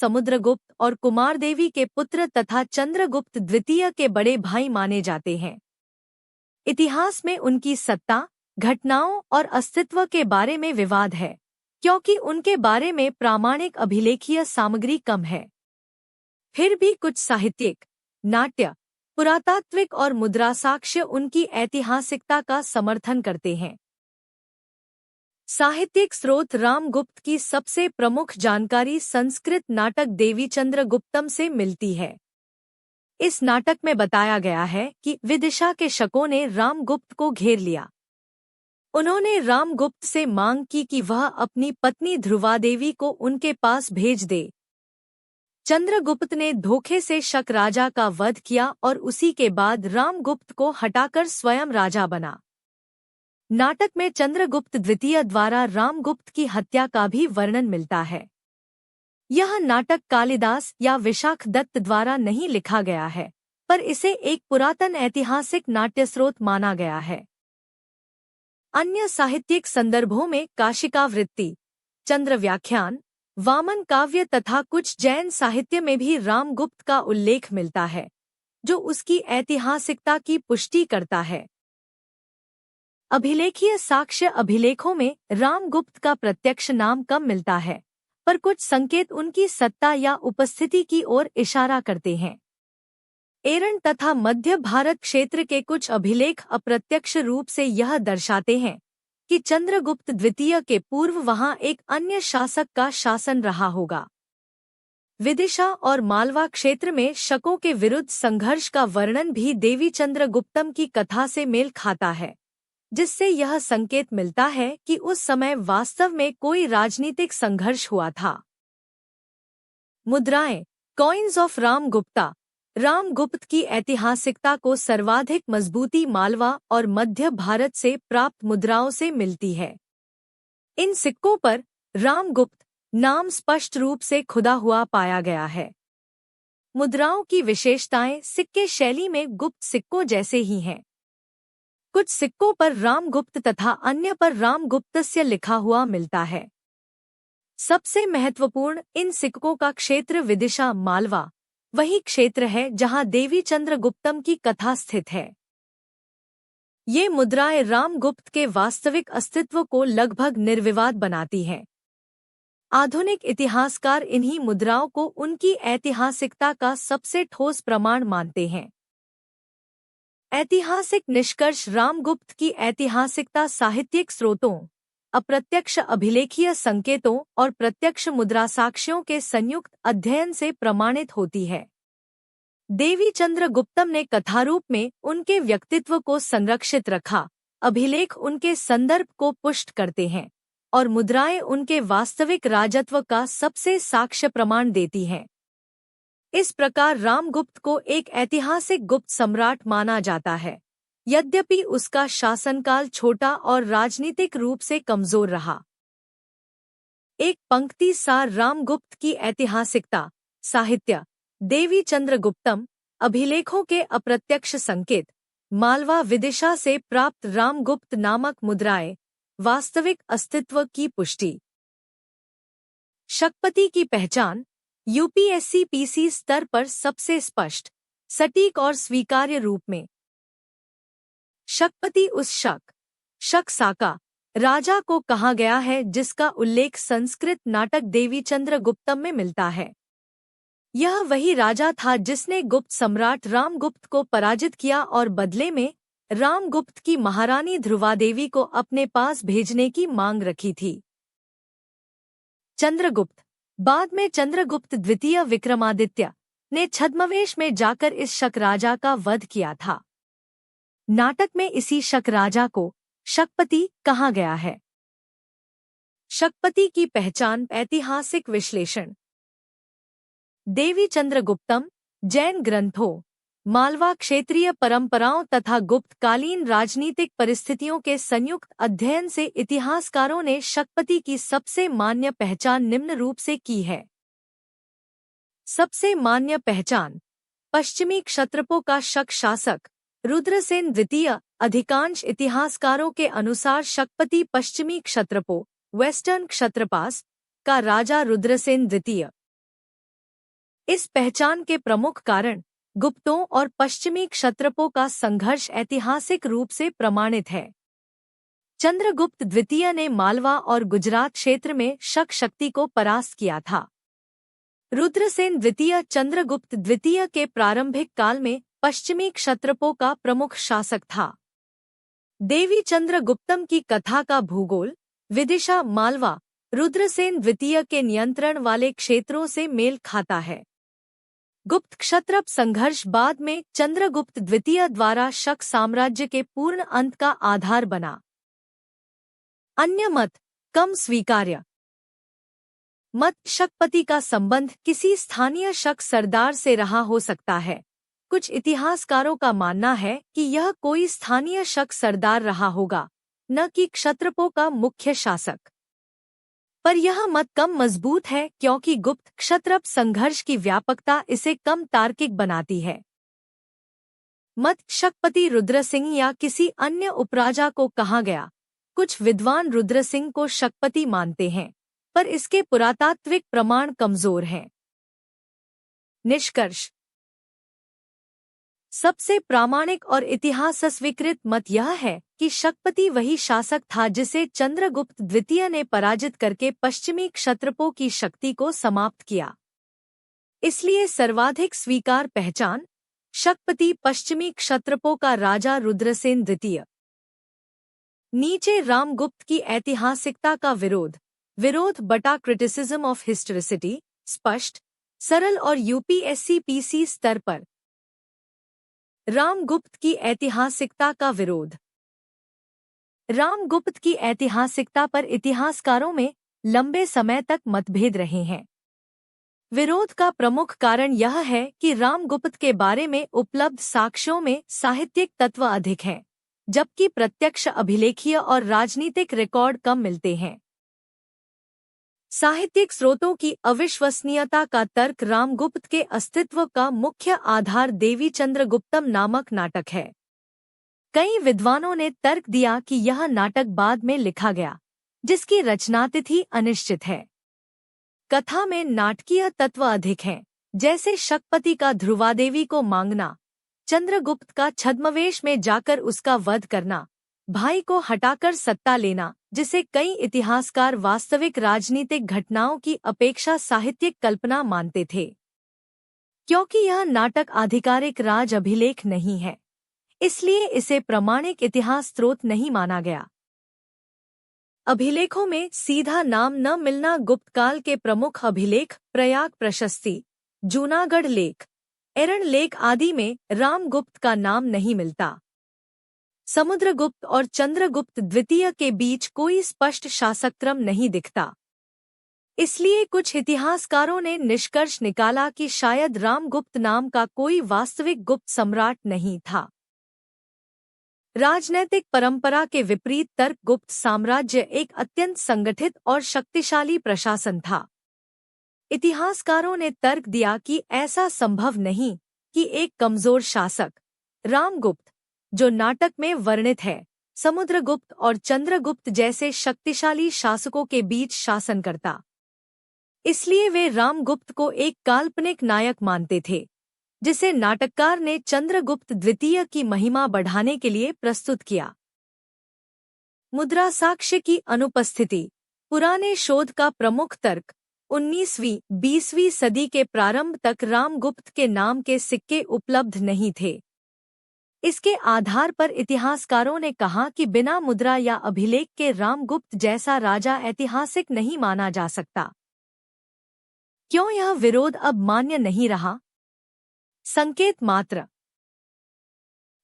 समुद्रगुप्त और कुमारदेवी के पुत्र तथा चंद्रगुप्त द्वितीय के बड़े भाई माने जाते हैं। इतिहास में उनकी सत्ता, घटनाओं और अस्तित्व के बारे में विवाद है, क्योंकि उनके बारे में प्रामाणिक अभिलेखीय सामग्री कम है। फिर भी कुछ साहित्यिक, नाट्य, पुरातात्विक और मुद्रा साक्ष्य उनकी ऐतिहासिकता का समर्थन करते हैं। साहित्यिक स्रोत रामगुप्त की सबसे प्रमुख जानकारी संस्कृत नाटक देवीचंद्र गुप्तम से मिलती है। इस नाटक में बताया गया है कि विदिशा के शकों ने रामगुप्त को घेर लिया। उन्होंने रामगुप्त से मांग की कि वह अपनी पत्नी ध्रुवादेवी को उनके पास भेज दे। चंद्रगुप्त ने धोखे से शक राजा का वध किया और उसी के बाद रामगुप्त को हटाकर स्वयं राजा बना। नाटक में चंद्रगुप्त द्वितीय द्वारा रामगुप्त की हत्या का भी वर्णन मिलता है। यह नाटक कालिदास या विशाख दत्त द्वारा नहीं लिखा गया है, पर इसे एक पुरातन ऐतिहासिक नाट्य स्रोत माना गया है। अन्य साहित्यिक संदर्भों में काशिकावृत्ति, चंद्र व्याख्यान, वामन काव्य तथा कुछ जैन साहित्य में भी रामगुप्त का उल्लेख मिलता है, जो उसकी ऐतिहासिकता की पुष्टि करता है। अभिलेखीय साक्ष्य अभिलेखों में रामगुप्त का प्रत्यक्ष नाम कम मिलता है, पर कुछ संकेत उनकी सत्ता या उपस्थिति की ओर इशारा करते हैं। एरन तथा मध्य भारत क्षेत्र के कुछ अभिलेख अप्रत्यक्ष रूप से यह दर्शाते हैं कि चंद्रगुप्त द्वितीय के पूर्व वहां एक अन्य शासक का शासन रहा होगा। विदिशा और मालवा क्षेत्र में शकों के विरुद्ध संघर्ष का वर्णन भी देवीचंद्र गुप्तम की कथा से मेल खाता है, जिससे यह संकेत मिलता है कि उस समय वास्तव में कोई राजनीतिक संघर्ष हुआ था। मुद्राएं, कॉइन्स ऑफ रामगुप्ता। रामगुप्त की ऐतिहासिकता को सर्वाधिक मजबूती मालवा और मध्य भारत से प्राप्त मुद्राओं से मिलती है। इन सिक्कों पर रामगुप्त नाम स्पष्ट रूप से खुदा हुआ पाया गया है। मुद्राओं की विशेषताएं सिक्के शैली में गुप्त सिक्कों जैसे ही हैं। कुछ सिक्कों पर रामगुप्त तथा अन्य पर रामगुप्तस्य लिखा हुआ मिलता है। सबसे महत्वपूर्ण इन सिक्कों का क्षेत्र विदिशा मालवा वही क्षेत्र है जहां देवीचंद्र गुप्तम की कथा स्थित है। ये मुद्राएं रामगुप्त के वास्तविक अस्तित्व को लगभग निर्विवाद बनाती हैं। आधुनिक इतिहासकार इन्हीं मुद्राओं को उनकी ऐतिहासिकता का सबसे ठोस प्रमाण मानते हैं। ऐतिहासिक निष्कर्ष रामगुप्त की ऐतिहासिकता साहित्यिक स्रोतों, अप्रत्यक्ष अभिलेखीय संकेतों और प्रत्यक्ष मुद्रा साक्ष्यों के संयुक्त अध्ययन से प्रमाणित होती है। देवीचंद्र गुप्तम ने कथारूप में उनके व्यक्तित्व को संरक्षित रखा, अभिलेख उनके संदर्भ को पुष्ट करते हैं और मुद्राएं उनके वास्तविक राजत्व का सबसे साक्ष्य प्रमाण देती हैं। इस प्रकार रामगुप्त को एक ऐतिहासिक गुप्त सम्राट माना जाता है, यद्यपि उसका शासनकाल छोटा और राजनीतिक रूप से कमजोर रहा। एक पंक्ति सार रामगुप्त की ऐतिहासिकता, साहित्य, देवीचंद्र गुप्तम, अभिलेखों के अप्रत्यक्ष संकेत, मालवा विदिशा से प्राप्त रामगुप्त नामक मुद्राएं, वास्तविक अस्तित्व की पुष्टि। शकपति की पहचान यूपीएससी पीसी स्तर पर सबसे स्पष्ट, सटीक और स्वीकार्य रूप में। शकपति उस शक साका राजा को कहा गया है जिसका उल्लेख संस्कृत नाटक देवीचंद्र गुप्तम में मिलता है। यह वही राजा था जिसने गुप्त सम्राट रामगुप्त को पराजित किया और बदले में रामगुप्त की महारानी ध्रुवादेवी को अपने पास भेजने की मांग रखी थी। चंद्रगुप्त, बाद में चंद्रगुप्त द्वितीय विक्रमादित्य, ने छद्मवेश में जाकर इस शक राजा का वध किया था। नाटक में इसी शक राजा को शकपति कहा गया है। शकपति की पहचान, ऐतिहासिक विश्लेषण। देवीचंद्र गुप्तम जैन ग्रंथों, मालवा क्षेत्रीय परंपराओं तथा गुप्तकालीन राजनीतिक परिस्थितियों के संयुक्त अध्ययन से इतिहासकारों ने शकपति की सबसे मान्य पहचान निम्न रूप से की है। सबसे मान्य पहचान, पश्चिमी क्षत्रपों का शक शासक रुद्रसेन द्वितीय। अधिकांश इतिहासकारों के अनुसार शकपति पश्चिमी क्षत्रपों, वेस्टर्न क्षत्रपास, का राजा रुद्रसेन द्वितीय। इस पहचान के प्रमुख कारण गुप्तों और पश्चिमी क्षत्रपों का संघर्ष ऐतिहासिक रूप से प्रमाणित है। चंद्रगुप्त द्वितीय ने मालवा और गुजरात क्षेत्र में शक शक्ति को परास्त किया था। रुद्रसेन द्वितीय चंद्रगुप्त द्वितीय के प्रारंभिक काल में पश्चिमी क्षत्रपों का प्रमुख शासक था। देवी चंद्रगुप्तम की कथा का भूगोल विदिशा मालवा रुद्रसेन द्वितीय के नियंत्रण वाले क्षेत्रों से मेल खाता है। गुप्त क्षत्रप संघर्ष बाद में चंद्रगुप्त द्वितीय द्वारा शक साम्राज्य के पूर्ण अंत का आधार बना। अन्य मत कम स्वीकार्य मत शकपति का संबंध किसी स्थानीय शक सरदार से रहा हो सकता है। कुछ इतिहासकारों का मानना है कि यह कोई स्थानीय शक सरदार रहा होगा, न कि क्षत्रपों का मुख्य शासक। पर यह मत कम मजबूत है क्योंकि गुप्त क्षत्रप संघर्ष की व्यापकता इसे कम तार्किक बनाती है। मत शकपति रुद्रसिंह या किसी अन्य उपराजा को कहा गया। कुछ विद्वान रुद्रसिंह को शकपति मानते हैं, पर इसके पुरातात्विक प्रमाण कमजोर हैं। निष्कर्ष सबसे प्रामाणिक और इतिहास स्वीकृत मत यह है कि शकपति वही शासक था जिसे चंद्रगुप्त द्वितीय ने पराजित करके पश्चिमी क्षत्रपों की शक्ति को समाप्त किया। इसलिए सर्वाधिक स्वीकार पहचान शकपति पश्चिमी क्षत्रपों का राजा रुद्रसेन द्वितीय। नीचे रामगुप्त की ऐतिहासिकता का विरोध बटा क्रिटिसिज्म ऑफ हिस्टोरिसिटी स्पष्ट, सरल और यूपीएससी-पीसी स्तर पर। रामगुप्त की ऐतिहासिकता का विरोध। रामगुप्त की ऐतिहासिकता पर इतिहासकारों में लंबे समय तक मतभेद रहे हैं। विरोध का प्रमुख कारण यह है कि रामगुप्त के बारे में उपलब्ध साक्ष्यों में साहित्यिक तत्व अधिक हैं, जबकि प्रत्यक्ष अभिलेखीय और राजनीतिक रिकॉर्ड कम मिलते हैं। साहित्यिक स्रोतों की अविश्वसनीयता का तर्क रामगुप्त के अस्तित्व का मुख्य आधार देवी चंद्रगुप्तम नामक नाटक है। कई विद्वानों ने तर्क दिया कि यह नाटक बाद में लिखा गया, जिसकी रचनातिथि अनिश्चित है। कथा में नाटकीय तत्व अधिक हैं, जैसे शकपति का ध्रुवादेवी को मांगना, चंद्रगुप्त का छद्मवेश में जाकर उसका वध करना, भाई को हटाकर सत्ता लेना, जिसे कई इतिहासकार वास्तविक राजनीतिक घटनाओं की अपेक्षा साहित्यिक कल्पना मानते थे। क्योंकि यह नाटक आधिकारिक राज अभिलेख नहीं है, इसलिए इसे प्रमाणिक इतिहास स्रोत नहीं माना गया। अभिलेखों में सीधा नाम न मिलना। गुप्तकाल के प्रमुख अभिलेख प्रयाग प्रशस्ति, जूनागढ़ लेख, एरण लेख आदि में रामगुप्त का नाम नहीं मिलता। समुद्रगुप्त और चंद्रगुप्त द्वितीय के बीच कोई स्पष्ट शासक्रम नहीं दिखता। इसलिए कुछ इतिहासकारों ने निष्कर्ष निकाला कि शायद रामगुप्त नाम का कोई वास्तविक गुप्त सम्राट नहीं था। राजनैतिक परंपरा के विपरीत तर्क गुप्त साम्राज्य एक अत्यंत संगठित और शक्तिशाली प्रशासन था। इतिहासकारों ने तर्क दिया कि ऐसा संभव नहीं कि एक कमजोर शासक रामगुप्त, जो नाटक में वर्णित है, समुद्रगुप्त और चंद्रगुप्त जैसे शक्तिशाली शासकों के बीच शासन करता। इसलिए वे रामगुप्त को एक काल्पनिक नायक मानते थे, जिसे नाटककार ने चंद्रगुप्त द्वितीय की महिमा बढ़ाने के लिए प्रस्तुत किया। मुद्रा साक्ष्य की अनुपस्थिति। पुराने शोध का प्रमुख तर्क 19वीं-20वीं सदी के प्रारंभ तक रामगुप्त के नाम के सिक्के उपलब्ध नहीं थे। इसके आधार पर इतिहासकारों ने कहा कि बिना मुद्रा या अभिलेख के रामगुप्त जैसा राजा ऐतिहासिक नहीं माना जा सकता। क्यों यह विरोध अब मान्य नहीं रहा? संकेत मात्र।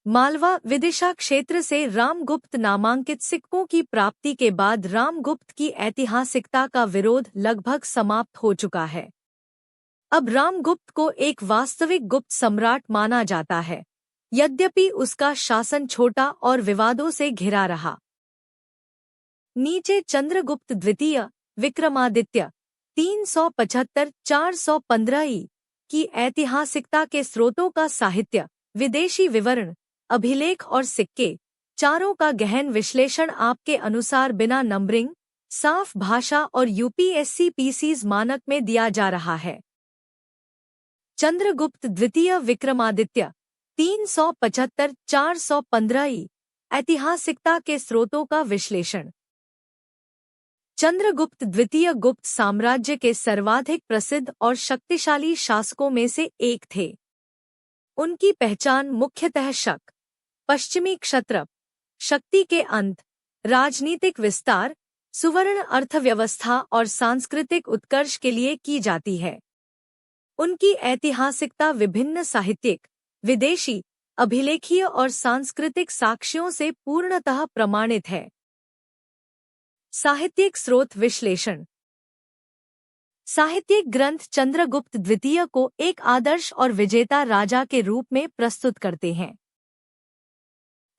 मालवा विदिशा क्षेत्र से रामगुप्त नामांकित सिक्कों की प्राप्ति के बाद रामगुप्त की ऐतिहासिकता का विरोध लगभग समाप्त हो चुका है। अब रामगुप्त को एक वास्तविक गुप्त सम्राट माना जाता है, यद्यपि उसका शासन छोटा और विवादों से घिरा रहा। नीचे चंद्रगुप्त द्वितीय विक्रमादित्य 375-415 ई की ऐतिहासिकता के स्रोतों का साहित्य, विदेशी विवरण, अभिलेख और सिक्के चारों का गहन विश्लेषण आपके अनुसार बिना नंबरिंग, साफ भाषा और यूपीएससी-पीसीज मानक में दिया जा रहा है। चंद्रगुप्त द्वितीय विक्रमादित्य 375-415 ऐतिहासिकता के स्रोतों का विश्लेषण। चंद्रगुप्त द्वितीय गुप्त साम्राज्य के सर्वाधिक प्रसिद्ध और शक्तिशाली शासकों में से एक थे। उनकी पहचान मुख्यतः शक, पश्चिमी क्षत्रप, शक्ति के अंत, राजनीतिक विस्तार, सुवर्ण अर्थव्यवस्था और सांस्कृतिक उत्कर्ष के लिए की जाती है। उनकी ऐतिहासिकता विभिन्न साहित्यिक, विदेशी, अभिलेखीय और सांस्कृतिक साक्ष्यों से पूर्णतः प्रमाणित है। साहित्यिक स्रोत विश्लेषण। साहित्यिक ग्रंथ चंद्रगुप्त द्वितीय को एक आदर्श और विजेता राजा के रूप में प्रस्तुत करते हैं।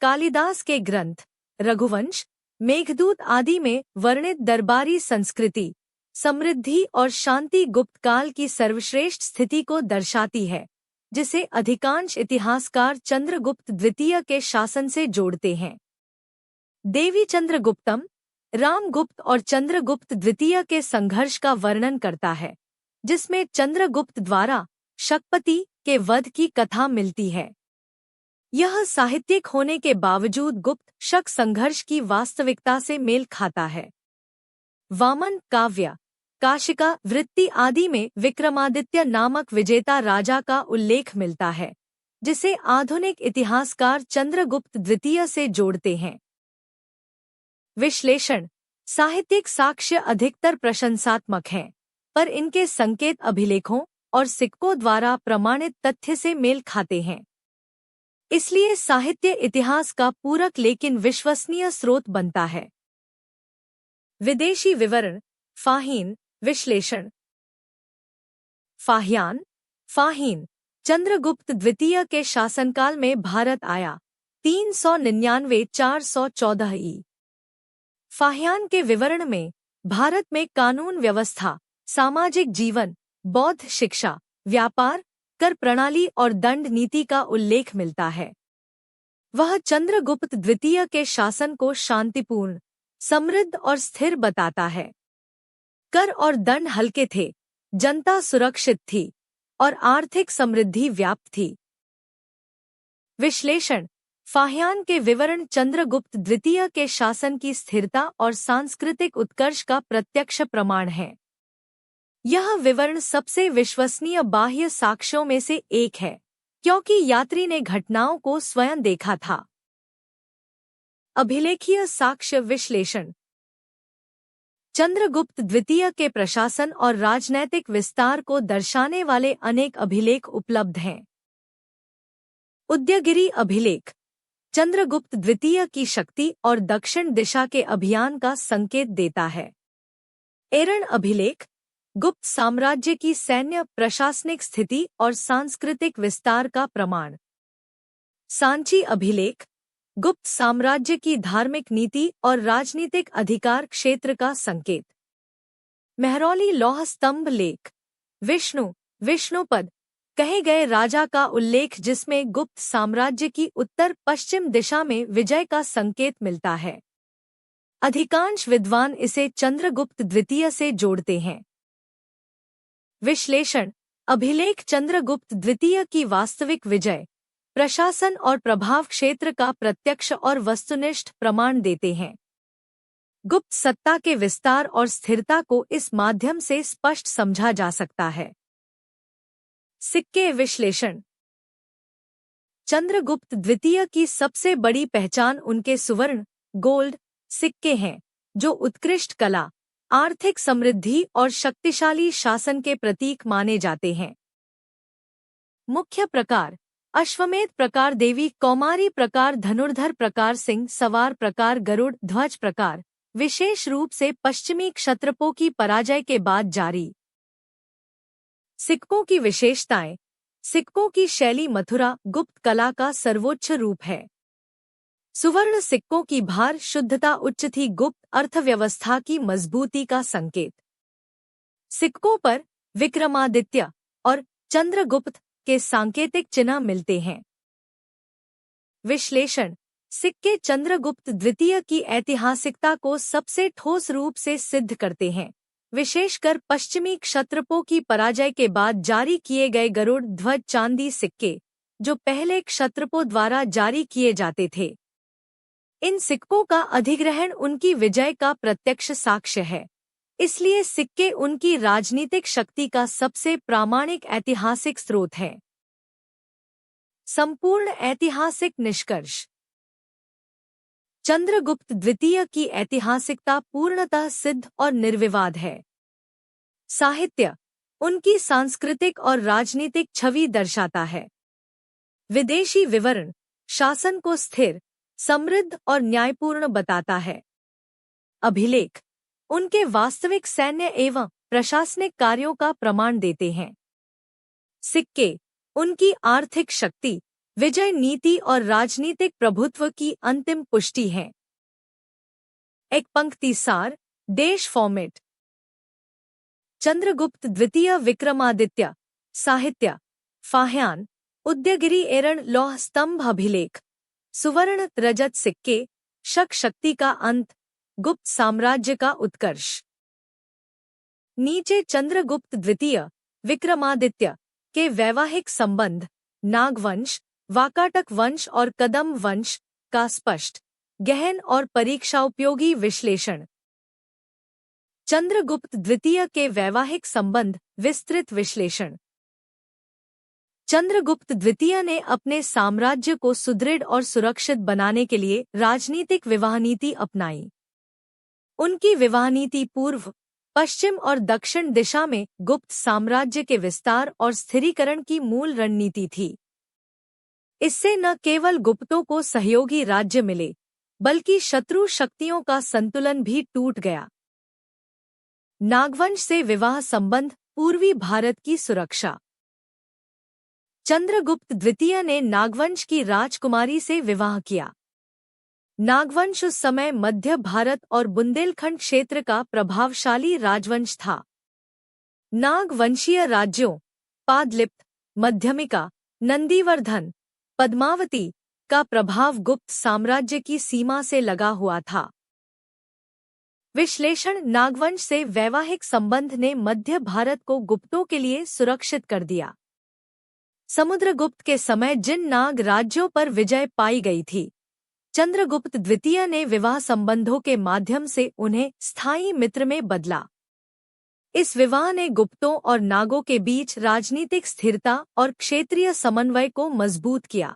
कालिदास के ग्रंथ रघुवंश, मेघदूत आदि में वर्णित दरबारी संस्कृति, समृद्धि और शांति गुप्त काल की सर्वश्रेष्ठ स्थिति को दर्शाती है, जिसे अधिकांश इतिहासकार चंद्रगुप्त द्वितीय के शासन से जोड़ते हैं। देवी चंद्रगुप्तम रामगुप्त और चंद्रगुप्त द्वितीय के संघर्ष का वर्णन करता है, जिसमें चंद्रगुप्त द्वारा शक्पति के वध की कथा मिलती है। यह साहित्यिक होने के बावजूद गुप्त शक संघर्ष की वास्तविकता से मेल खाता है। वामन काव्य, काशिका वृत्ति आदि में विक्रमादित्य नामक विजेता राजा का उल्लेख मिलता है, जिसे आधुनिक इतिहासकार चंद्रगुप्त द्वितीय से जोड़ते हैं। विश्लेषण। साहित्यिक साक्ष्य अधिकतर प्रशंसात्मक हैं, पर इनके संकेत अभिलेखों और सिक्कों द्वारा प्रमाणित तथ्य से मेल खाते हैं। इसलिए साहित्य इतिहास का पूरक लेकिन विश्वसनीय स्रोत बनता है। विदेशी विवरण। फाहीन विश्लेषण। फाहीन चंद्रगुप्त द्वितीय के शासनकाल में भारत आया 399-414 ई। फाहियान के विवरण में भारत में कानून व्यवस्था, सामाजिक जीवन, बौद्ध शिक्षा, व्यापार, कर प्रणाली और दंड नीति का उल्लेख मिलता है। वह चंद्रगुप्त द्वितीय के शासन को शांतिपूर्ण, समृद्ध और स्थिर बताता है। कर और दंड हल्के थे, जनता सुरक्षित थी और आर्थिक समृद्धि व्याप्त थी। विश्लेषण। फाहियान के विवरण चंद्रगुप्त द्वितीय के शासन की स्थिरता और सांस्कृतिक उत्कर्ष का प्रत्यक्ष प्रमाण है। यह विवरण सबसे विश्वसनीय बाह्य साक्ष्यों में से एक है, क्योंकि यात्री ने घटनाओं को स्वयं देखा था। अभिलेखीय साक्ष्य विश्लेषण। चंद्रगुप्त द्वितीय के प्रशासन और राजनैतिक विस्तार को दर्शाने वाले अनेक अभिलेख उपलब्ध हैं। उदयगिरि अभिलेख चंद्रगुप्त द्वितीय की शक्ति और दक्षिण दिशा के अभियान का संकेत देता है। एरण अभिलेख गुप्त साम्राज्य की सैन्य प्रशासनिक स्थिति और सांस्कृतिक विस्तार का प्रमाण। सांची अभिलेख गुप्त साम्राज्य की धार्मिक नीति और राजनीतिक अधिकार क्षेत्र का संकेत। महरौली लौह स्तंभ लेख विष्णुपद कहे गए राजा का उल्लेख, जिसमें गुप्त साम्राज्य की उत्तर पश्चिम दिशा में विजय का संकेत मिलता है। अधिकांश विद्वान इसे चंद्रगुप्त द्वितीय से जोड़ते हैं। विश्लेषण। अभिलेख चंद्रगुप्त द्वितीय की वास्तविक विजय, प्रशासन और प्रभाव क्षेत्र का प्रत्यक्ष और वस्तुनिष्ठ प्रमाण देते हैं। गुप्त सत्ता के विस्तार और स्थिरता को इस माध्यम से स्पष्ट समझा जा सकता है। सिक्के विश्लेषण। चंद्रगुप्त द्वितीय की सबसे बड़ी पहचान उनके सुवर्ण, गोल्ड सिक्के हैं, जो उत्कृष्ट कला, आर्थिक समृद्धि और शक्तिशाली शासन के प्रतीक माने जाते हैं। मुख्य प्रकार: अश्वमेध प्रकार, देवी कौमारी प्रकार, धनुर्धर प्रकार, सिंह सवार प्रकार, गरुड़ ध्वज प्रकार, विशेष रूप से पश्चिमी क्षत्रपों की पराजय के बाद जारी। सिक्कों की विशेषताएं। सिक्कों की शैली मथुरा गुप्त कला का सर्वोच्च रूप है। सुवर्ण सिक्कों की भार शुद्धता उच्च थी, गुप्त अर्थव्यवस्था की मजबूती का संकेत। सिक्कों पर विक्रमादित्य और चंद्रगुप्त के सांकेतिक चिन्ह मिलते हैं। विश्लेषण। सिक्के चंद्रगुप्त द्वितीय की ऐतिहासिकता को सबसे ठोस रूप से सिद्ध करते हैं। विशेषकर पश्चिमी क्षत्रपों की पराजय के बाद जारी किए गए गरुड़ ध्वज चांदी सिक्के, जो पहले क्षत्रपों द्वारा जारी किए जाते थे। इन सिक्कों का अधिग्रहण उनकी विजय का प्रत्यक्ष साक्ष्य है, इसलिए सिक्के उनकी राजनीतिक शक्ति का सबसे प्रामाणिक ऐतिहासिक स्रोत है। संपूर्ण ऐतिहासिक निष्कर्ष। चंद्रगुप्त द्वितीय की ऐतिहासिकता पूर्णतः सिद्ध और निर्विवाद है। साहित्य उनकी सांस्कृतिक और राजनीतिक छवि दर्शाता है। विदेशी विवरण शासन को स्थिर, समृद्ध और न्यायपूर्ण बताता है। अभिलेख उनके वास्तविक सैन्य एवं प्रशासनिक कार्यों का प्रमाण देते हैं। सिक्के उनकी आर्थिक शक्ति, विजय नीति और राजनीतिक प्रभुत्व की अंतिम पुष्टि है। एक पंक्ति सार, देश फॉर्मेट। चंद्रगुप्त द्वितीय विक्रमादित्य। साहित्य फाह्यान, उदयगिरि एरण लौह स्तंभ अभिलेख। सुवर्ण रजत सिक्के, शक शक्ति का अंत, गुप्त साम्राज्य का उत्कर्ष। नीचे चंद्रगुप्त द्वितीय विक्रमादित्य के वैवाहिक संबंध, नागवंश, वाकाटक वंश और कदम वंश का स्पष्ट, गहन और परीक्षाउपयोगी विश्लेषण। चंद्रगुप्त द्वितीय के वैवाहिक संबंध, विस्तृत विश्लेषण। चंद्रगुप्त द्वितीय ने अपने साम्राज्य को सुदृढ़ और सुरक्षित बनाने के लिए राजनीतिक विवाह नीति अपनाई। उनकी विवाह नीति पूर्व, पश्चिम और दक्षिण दिशा में गुप्त साम्राज्य के विस्तार और स्थिरीकरण की मूल रणनीति थी। इससे न केवल गुप्तों को सहयोगी राज्य मिले, बल्कि शत्रु शक्तियों का संतुलन भी टूट गया। नागवंश से विवाह संबंध, पूर्वी भारत की सुरक्षा। चंद्रगुप्त द्वितीय ने नागवंश की राजकुमारी से विवाह किया। नागवंश उस समय मध्य भारत और बुंदेलखंड क्षेत्र का प्रभावशाली राजवंश था। नागवंशीय राज्यों पादलिप्त, मध्यमिका, नंदीवर्धन, पद्मावती का प्रभाव गुप्त साम्राज्य की सीमा से लगा हुआ था। विश्लेषण नागवंश से वैवाहिक संबंध ने मध्य भारत को गुप्तों के लिए सुरक्षित कर दिया। समुद्रगुप्त के समय जिन नाग राज्यों पर विजय पाई गई थी, चंद्रगुप्त द्वितीय ने विवाह संबंधों के माध्यम से उन्हें स्थायी मित्र में बदला। इस विवाह ने गुप्तों और नागों के बीच राजनीतिक स्थिरता और क्षेत्रीय समन्वय को मजबूत किया।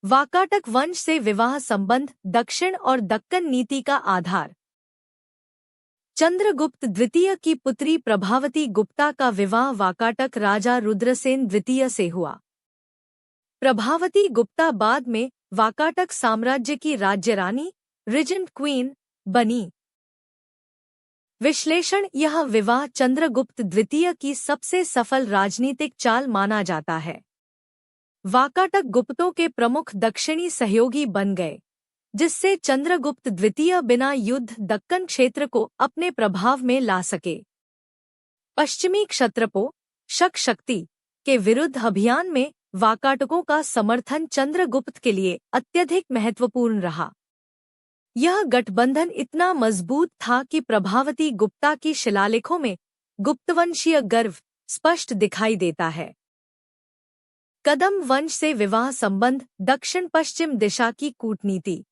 वाकाटक वंश से विवाह संबंध, दक्षिण और दक्कन नीति का आधार। चंद्रगुप्त द्वितीय की पुत्री प्रभावती गुप्ता का विवाह वाकाटक राजा रुद्रसेन द्वितीय से हुआ। प्रभावती गुप्ता बाद में वाकाटक साम्राज्य की राज्यरानी, रिजेंट क्वीन, बनी। विश्लेषण यह विवाह चंद्रगुप्त द्वितीय की सबसे सफल राजनीतिक चाल माना जाता है। वाकाटक गुप्तों के प्रमुख दक्षिणी सहयोगी बन गए, जिससे चंद्रगुप्त द्वितीय बिना युद्ध दक्कन क्षेत्र को अपने प्रभाव में ला सके। पश्चिमी क्षत्रपों, शक शक्ति के विरुद्ध अभियान में वाकाटकों का समर्थन चंद्रगुप्त के लिए अत्यधिक महत्वपूर्ण रहा। यह गठबंधन इतना मजबूत था कि प्रभावती गुप्ता की शिलालेखों में गुप्तवंशीय गर्व स्पष्ट दिखाई देता है। कदम वंश से विवाह संबंध, दक्षिण पश्चिम दिशा की कूटनीति।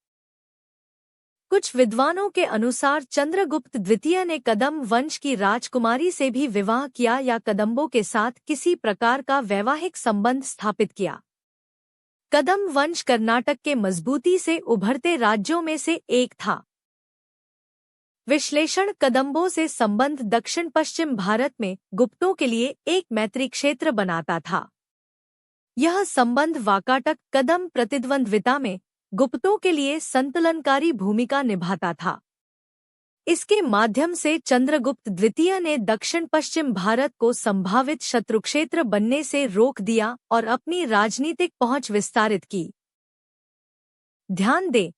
कुछ विद्वानों के अनुसार चंद्रगुप्त द्वितीय ने कदम वंश की राजकुमारी से भी विवाह किया या कदम्बों के साथ किसी प्रकार का वैवाहिक संबंध स्थापित किया। कदम वंश कर्नाटक के मजबूती से उभरते राज्यों में से एक था। विश्लेषण कदम्बों से संबंध दक्षिण पश्चिम भारत में गुप्तों के लिए एक मैत्री क्षेत्र बनाता था। यह संबंध वाकाटक कदम प्रतिद्वंद्विता में गुप्तों के लिए संतुलनकारी भूमिका निभाता था। इसके माध्यम से चंद्रगुप्त द्वितीय ने दक्षिण पश्चिम भारत को संभावित शत्रुक्षेत्र बनने से रोक दिया और अपनी राजनीतिक पहुंच विस्तारित की। ध्यान दें,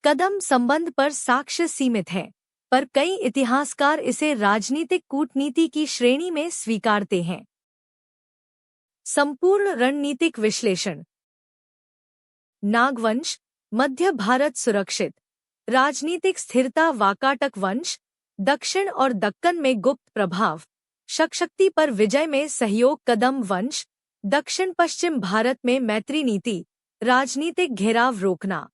कदम संबंध पर साक्ष्य सीमित हैं, पर कई इतिहासकार इसे राजनीतिक कूटनीति की श्रेणी में स्वीकारते हैं। संपूर्ण रणनीतिक विश्लेषण। नागवंश, मध्य भारत सुरक्षित, राजनीतिक स्थिरता वाकाटक वंश, दक्षिण और दक्कन में गुप्त प्रभाव, शक शक्ति पर विजय में सहयोग, कदम्ब वंश, दक्षिण पश्चिम भारत में मैत्री नीति, राजनीतिक घेराव रोकना।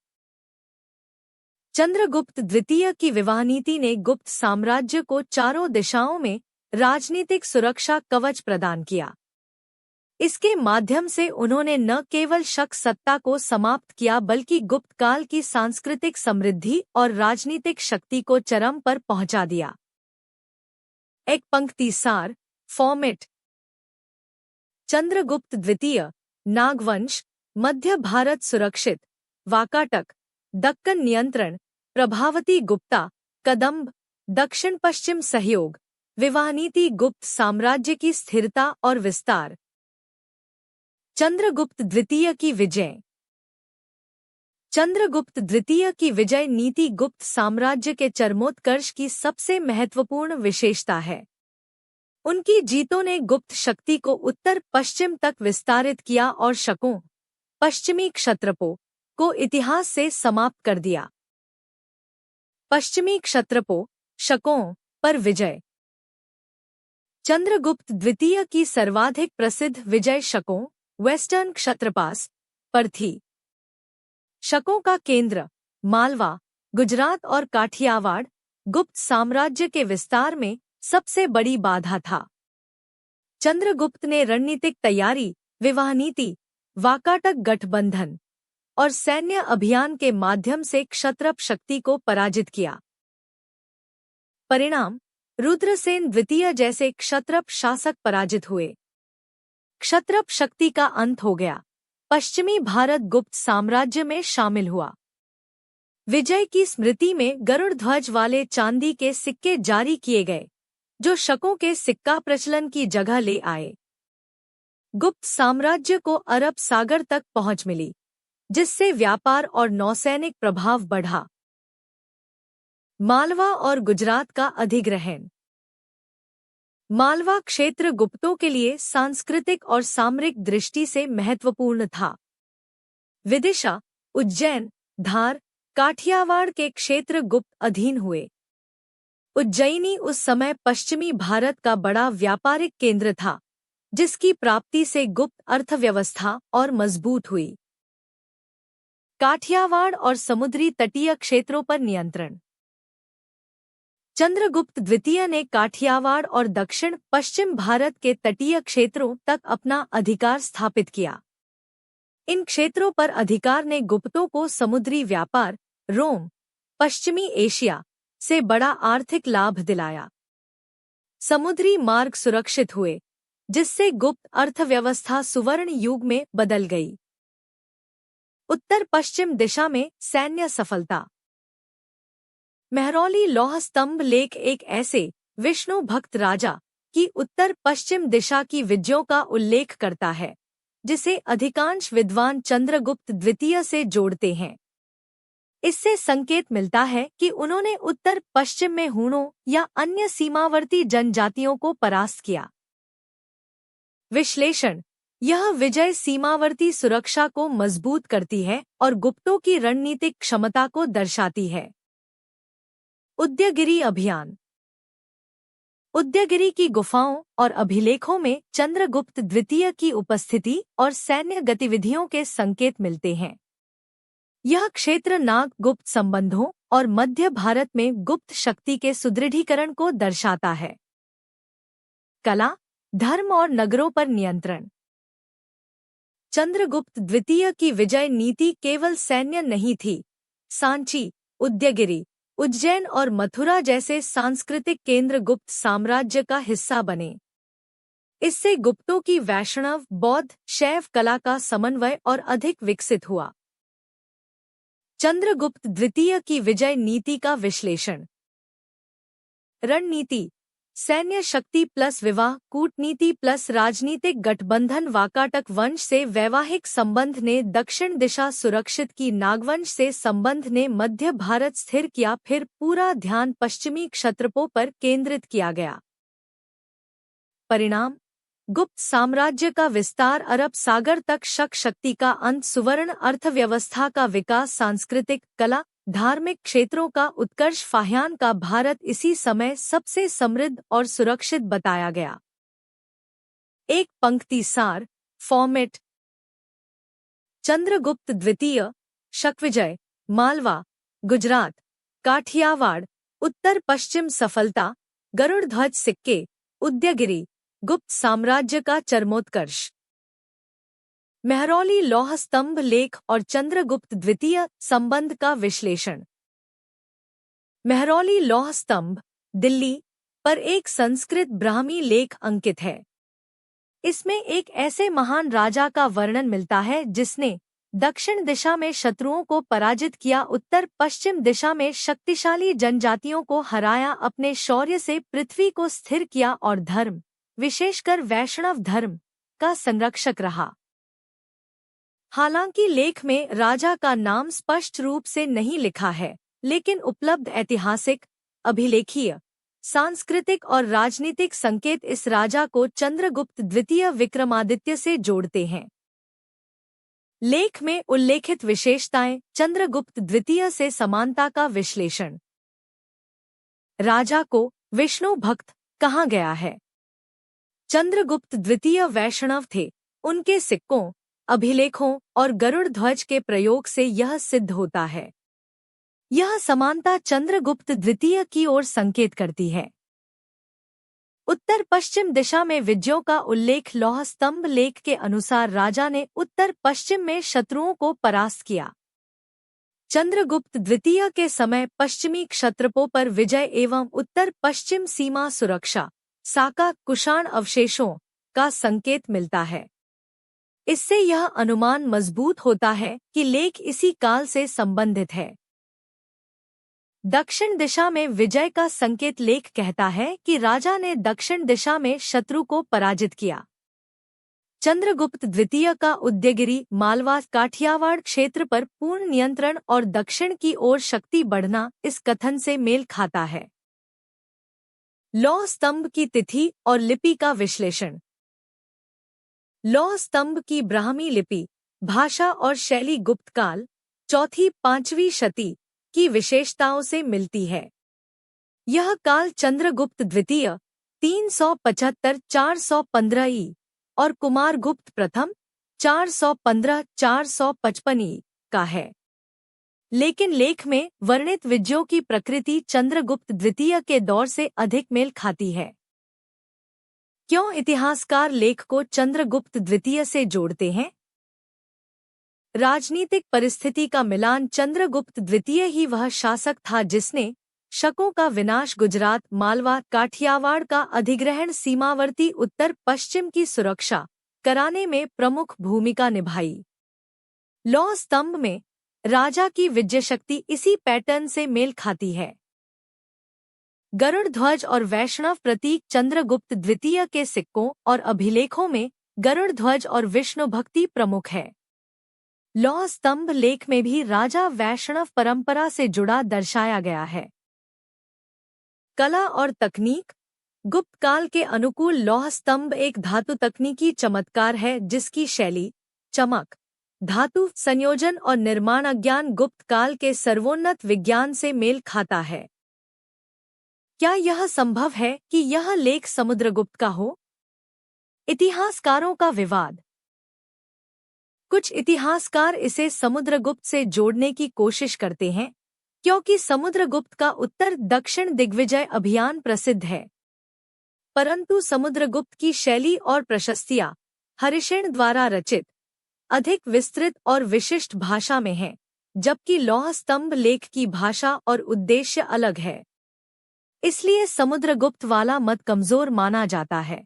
चंद्रगुप्त द्वितीय की विवाह नीति ने गुप्त साम्राज्य को चारों दिशाओं में राजनीतिक सुरक्षा कवच प्रदान किया। इसके माध्यम से उन्होंने न केवल शक सत्ता को समाप्त किया बल्कि गुप्त काल की सांस्कृतिक समृद्धि और राजनीतिक शक्ति को चरम पर पहुंचा दिया। एक पंक्ति सार फॉर्मेट। चंद्रगुप्त द्वितीय, नागवंश, मध्य भारत सुरक्षित, वाकाटक, दक्कन नियंत्रण, प्रभावती गुप्ता, कदम्ब, दक्षिण पश्चिम सहयोग, विवाह नीति, गुप्त साम्राज्य की स्थिरता और विस्तार। चंद्रगुप्त द्वितीय की विजय। चंद्रगुप्त द्वितीय की विजय नीति गुप्त साम्राज्य के चरमोत्कर्ष की सबसे महत्वपूर्ण विशेषता है। उनकी जीतों ने गुप्त शक्ति को उत्तर पश्चिम तक विस्तारित किया और शकों, पश्चिमी क्षत्रपों, को इतिहास से समाप्त कर दिया। पश्चिमी क्षत्रपों, शकों पर विजय। चंद्रगुप्त द्वितीय की सर्वाधिक प्रसिद्ध विजय शकों, वेस्टर्न क्षत्रपास, पर थी। शकों का केंद्र मालवा, गुजरात और काठियावाड़ गुप्त साम्राज्य के विस्तार में सबसे बड़ी बाधा था। चंद्रगुप्त ने रणनीतिक तैयारी, विवाह नीति, वाकाटक गठबंधन और सैन्य अभियान के माध्यम से क्षत्रप शक्ति को पराजित किया। परिणाम, रुद्रसेन द्वितीय जैसे क्षत्रप शासक पराजित हुए। क्षत्रप शक्ति का अंत हो गया। पश्चिमी भारत गुप्त साम्राज्य में शामिल हुआ। विजय की स्मृति में गरुड़ ध्वज वाले चांदी के सिक्के जारी किए गए, जो शकों के सिक्का प्रचलन की जगह ले आए। गुप्त साम्राज्य को अरब सागर तक पहुंच मिली, जिससे व्यापार और नौसैनिक प्रभाव बढ़ा। मालवा और गुजरात का अधिग्रहण। मालवा क्षेत्र गुप्तों के लिए सांस्कृतिक और सामरिक दृष्टि से महत्वपूर्ण था। विदिशा, उज्जैन, धार, काठियावाड़ के क्षेत्र गुप्त अधीन हुए। उज्जैनी उस समय पश्चिमी भारत का बड़ा व्यापारिक केंद्र था, जिसकी प्राप्ति से गुप्त अर्थव्यवस्था और मजबूत हुई। काठियावाड़ और समुद्री तटीय क्षेत्रों पर नियंत्रण। चंद्रगुप्त द्वितीय ने काठियावाड़ और दक्षिण पश्चिम भारत के तटीय क्षेत्रों तक अपना अधिकार स्थापित किया। इन क्षेत्रों पर अधिकार ने गुप्तों को समुद्री व्यापार, रोम, पश्चिमी एशिया से बड़ा आर्थिक लाभ दिलाया। समुद्री मार्ग सुरक्षित हुए, जिससे गुप्त अर्थव्यवस्था सुवर्ण युग में बदल गई। उत्तर पश्चिम दिशा में सैन्य सफलता। महरौली लौह स्तंभ लेख एक ऐसे विष्णु भक्त राजा की उत्तर पश्चिम दिशा की विजयों का उल्लेख करता है, जिसे अधिकांश विद्वान चंद्रगुप्त द्वितीय से जोड़ते हैं। इससे संकेत मिलता है कि उन्होंने उत्तर पश्चिम में हूणों या अन्य सीमावर्ती जनजातियों को परास्त किया। विश्लेषण। यह विजय सीमावर्ती सुरक्षा को मजबूत करती है और गुप्तों की रणनीतिक क्षमता को दर्शाती है। उदयगिरि अभियान। उदयगिरि की गुफाओं और अभिलेखों में चंद्रगुप्त द्वितीय की उपस्थिति और सैन्य गतिविधियों के संकेत मिलते हैं। यह क्षेत्र नाग गुप्त संबंधों और मध्य भारत में गुप्त शक्ति के सुदृढ़ीकरण को दर्शाता है। कला, धर्म और नगरों पर नियंत्रण। चंद्रगुप्त द्वितीय की विजय नीति केवल सैन्य नहीं थी। सांची, उदयगिरि, उज्जैन और मथुरा जैसे सांस्कृतिक केंद्र गुप्त साम्राज्य का हिस्सा बने। इससे गुप्तों की वैष्णव, बौद्ध, शैव कला का समन्वय और अधिक विकसित हुआ। चंद्रगुप्त द्वितीय की विजय नीति का विश्लेषण। रणनीति। सैन्य शक्ति प्लस विवाह, कूटनीति प्लस राजनीतिक गठबंधन। वाकाटक वंश से वैवाहिक संबंध ने दक्षिण दिशा सुरक्षित की। नागवंश से संबंध ने मध्य भारत स्थिर किया। फिर पूरा ध्यान पश्चिमी क्षत्रपों पर केंद्रित किया गया। परिणाम, गुप्त साम्राज्य का विस्तार, अरब सागर तक शक शक्ति का अंत, सुवर्ण अर्थव्यवस्था का विकास, सांस्कृतिक, कला धार्मिक क्षेत्रों का उत्कर्ष फाह्यान का भारत इसी समय सबसे समृद्ध और सुरक्षित बताया गया। एक पंक्ति सार फॉर्मेट। चंद्रगुप्त द्वितीय, शक्विजय, मालवा, गुजरात, काठियावाड़, उत्तर पश्चिम सफलता, गरुड़ ध्वज सिक्के, उदयगिरि, गुप्त साम्राज्य का चरमोत्कर्ष। मेहरौली लौह स्तंभ लेख और चंद्रगुप्त द्वितीय संबंध का विश्लेषण। मेहरौली लौह स्तंभ, दिल्ली पर एक संस्कृत ब्राह्मी लेख अंकित है। इसमें एक ऐसे महान राजा का वर्णन मिलता है जिसने दक्षिण दिशा में शत्रुओं को पराजित किया, उत्तर पश्चिम दिशा में शक्तिशाली जनजातियों को हराया, अपने शौर्य से पृथ्वी को स्थिर किया और धर्म, विशेषकर वैष्णव धर्म, का संरक्षक रहा। हालांकि लेख में राजा का नाम स्पष्ट रूप से नहीं लिखा है, लेकिन उपलब्ध ऐतिहासिक, अभिलेखीय, सांस्कृतिक और राजनीतिक संकेत इस राजा को चंद्रगुप्त द्वितीय विक्रमादित्य से जोड़ते हैं। लेख में उल्लेखित विशेषताएं, चंद्रगुप्त द्वितीय से समानता का विश्लेषण। राजा को विष्णु भक्त कहा गया है। चंद्रगुप्त द्वितीय वैष्णव थे। उनके सिक्कों, अभिलेखों और गरुड़ ध्वज के प्रयोग से यह सिद्ध होता है। यह समानता चंद्रगुप्त द्वितीय की ओर संकेत करती है। उत्तर पश्चिम दिशा में विजयों का उल्लेख लौह स्तंभ लेख के अनुसार राजा ने उत्तर पश्चिम में शत्रुओं को परास्त किया। चंद्रगुप्त द्वितीय के समय पश्चिमी क्षत्रपों पर विजय एवं उत्तर पश्चिम सीमा सुरक्षा, साका कुषाण अवशेषों का संकेत मिलता है। इससे यह अनुमान मजबूत होता है कि लेख इसी काल से संबंधित है। दक्षिण दिशा में विजय का संकेत लेख कहता है कि राजा ने दक्षिण दिशा में शत्रु को पराजित किया। चंद्रगुप्त द्वितीय का उदयगिरि, मालवा, काठियावाड़ क्षेत्र पर पूर्ण नियंत्रण और दक्षिण की ओर शक्ति बढ़ना इस कथन से मेल खाता है। लौह स्तंभ की तिथि और लिपि का विश्लेषण। लौह स्तंभ की ब्राह्मी लिपि, भाषा और शैली गुप्तकाल, चौथी 5वीं शती की विशेषताओं से मिलती है। यह काल चंद्रगुप्त द्वितीय 375-415 ई और कुमारगुप्त प्रथम 415-455 ई का है। लेकिन लेख में वर्णित विजयों की प्रकृति चंद्रगुप्त द्वितीय के दौर से अधिक मेल खाती है। क्यों इतिहासकार लेख को चंद्रगुप्त द्वितीय से जोड़ते हैं? राजनीतिक परिस्थिति का मिलान। चंद्रगुप्त द्वितीय ही वह शासक था जिसने शकों का विनाश, गुजरात, मालवा, काठियावाड़ का अधिग्रहण, सीमावर्ती उत्तर पश्चिम की सुरक्षा कराने में प्रमुख भूमिका निभाई। लौह स्तंभ में राजा की विजय शक्ति इसी पैटर्न से मेल खाती है। गरुड़ ध्वज और वैष्णव प्रतीक। चंद्रगुप्त द्वितीय के सिक्कों और अभिलेखों में गरुड़ ध्वज और विष्णु भक्ति प्रमुख है। लौह स्तंभ लेख में भी राजा वैष्णव परंपरा से जुड़ा दर्शाया गया है। कला और तकनीक। गुप्त काल के अनुकूल लौह स्तंभ एक धातु तकनीकी चमत्कार है जिसकी शैली, चमक, धातु संयोजन और निर्माण अज्ञान गुप्त काल के सर्वोन्नत विज्ञान से मेल खाता है। क्या यह संभव है कि यह लेख समुद्रगुप्त का हो? इतिहासकारों का विवाद। कुछ इतिहासकार इसे समुद्रगुप्त से जोड़ने की कोशिश करते हैं क्योंकि समुद्रगुप्त का उत्तर दक्षिण दिग्विजय अभियान प्रसिद्ध है। परंतु समुद्रगुप्त की शैली और प्रशस्तियां हरिशेन द्वारा रचित अधिक विस्तृत और विशिष्ट भाषा में हैं, जबकि लौह स्तंभ लेख की भाषा और उद्देश्य अलग है। इसलिए समुद्रगुप्त वाला मत कमजोर माना जाता है।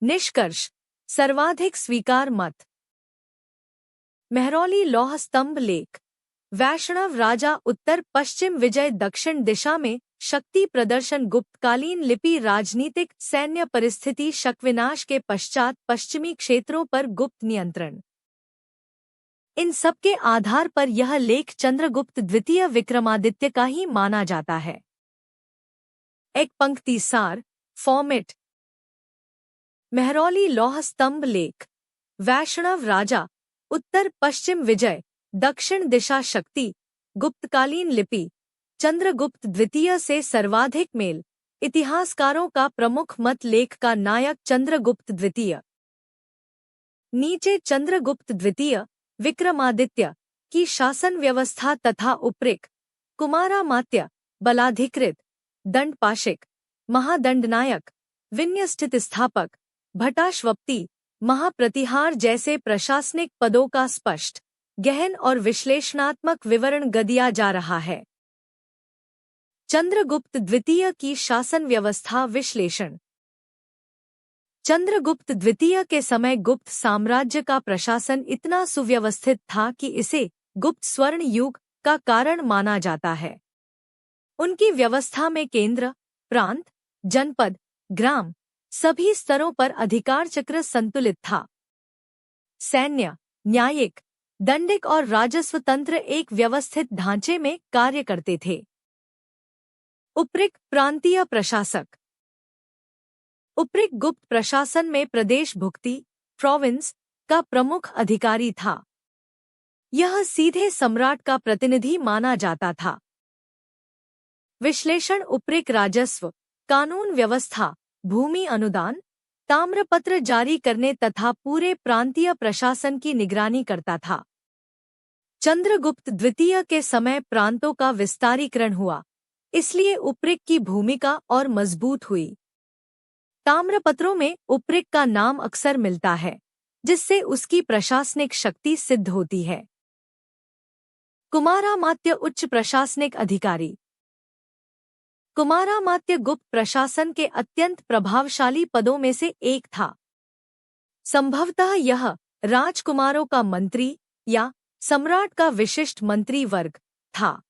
निष्कर्ष। सर्वाधिक स्वीकार मत। मेहरौली लौह स्तंभ लेख। वैष्णव राजा उत्तर पश्चिम विजय, दक्षिण दिशा में शक्ति प्रदर्शन, गुप्तकालीन लिपि, राजनीतिक सैन्य परिस्थिति, शक-विनाश के पश्चात पश्चिमी क्षेत्रों पर गुप्त नियंत्रण। इन सब के आधार पर यह लेख चंद्रगुप्त द्वितीय विक्रमादित्य का ही माना जाता है। एक पंक्ति सार फॉर्मेट। मेहरौली लौह स्तंभ लेख। वैष्णव राजा उत्तर पश्चिम विजय, दक्षिण दिशा शक्ति, गुप्तकालीन लिपि चंद्रगुप्त द्वितीय से सर्वाधिक मेल। इतिहासकारों का प्रमुख मत लेख का नायक चंद्रगुप्त द्वितीय। नीचे चंद्रगुप्त द्वितीय विक्रमादित्य की शासन व्यवस्था तथा उपरिक कुमारामात्य, बलाधिकृत, दंडपाशिक, महादंडनायक, विन्यस्थित स्थापक, भटाश्वप्ति, महाप्रतिहार जैसे प्रशासनिक पदों का स्पष्ट, गहन और विश्लेषणात्मक विवरण दिया जा रहा है। चंद्रगुप्त द्वितीय की शासन व्यवस्था विश्लेषण। चंद्रगुप्त द्वितीय के समय गुप्त साम्राज्य का प्रशासन इतना सुव्यवस्थित था कि इसे गुप्त स्वर्ण युग का कारण माना जाता है। उनकी व्यवस्था में केंद्र, प्रांत, जनपद, ग्राम सभी स्तरों पर अधिकार चक्र संतुलित था। सैन्य, न्यायिक, दंडिक और राजस्व तंत्र एक व्यवस्थित ढांचे में कार्य करते थे। उपरिक प्रांतीय प्रशासक। उपरिक गुप्त प्रशासन में प्रदेश भुक्ति प्रोविंस का प्रमुख अधिकारी था। यह सीधे सम्राट का प्रतिनिधि माना जाता था। विश्लेषण। उपरिक राजस्व, कानून व्यवस्था, भूमि अनुदान, ताम्रपत्र जारी करने तथा पूरे प्रांतीय प्रशासन की निगरानी करता था। चंद्रगुप्त द्वितीय के समय प्रांतों का विस्तारीकरण हुआ, इसलिए उपरिक की भूमिका और मजबूत हुई। ताम्रपत्रों में उपरिक का नाम अक्सर मिलता है, जिससे उसकी प्रशासनिक शक्ति सिद्ध होती है। कुमारामात्य उच्च प्रशासनिक अधिकारी। कुमारामात्य गुप्त प्रशासन के अत्यंत प्रभावशाली पदों में से एक था। संभवतः यह राजकुमारों का मंत्री या सम्राट का विशिष्ट मंत्री वर्ग था।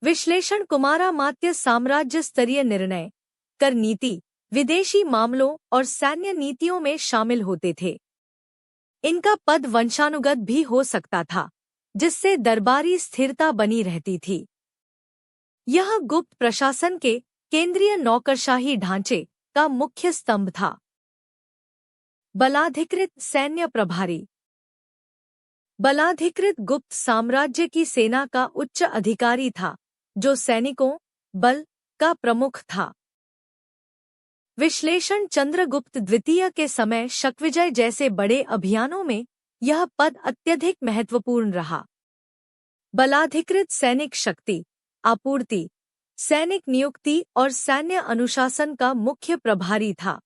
विश्लेषण। कुमारामात्य साम्राज्य स्तरीय निर्णय, कर नीति, विदेशी मामलों और सैन्य नीतियों में शामिल होते थे। इनका पद वंशानुगत भी हो सकता था, जिससे दरबारी स्थिरता बनी रहती थी। यह गुप्त प्रशासन के केंद्रीय नौकरशाही ढांचे का मुख्य स्तंभ था। बलाधिकृत सैन्य प्रभारी। बलाधिकृत गुप्त साम्राज्य की सेना का उच्च अधिकारी था, जो सैनिकों बल का प्रमुख था। विश्लेषण। चंद्रगुप्त द्वितीय के समय शक्विजय जैसे बड़े अभियानों में यह पद अत्यधिक महत्वपूर्ण रहा। बलाधिकृत सैनिक शक्ति, आपूर्ति, सैनिक नियुक्ति और सैन्य अनुशासन का मुख्य प्रभारी था।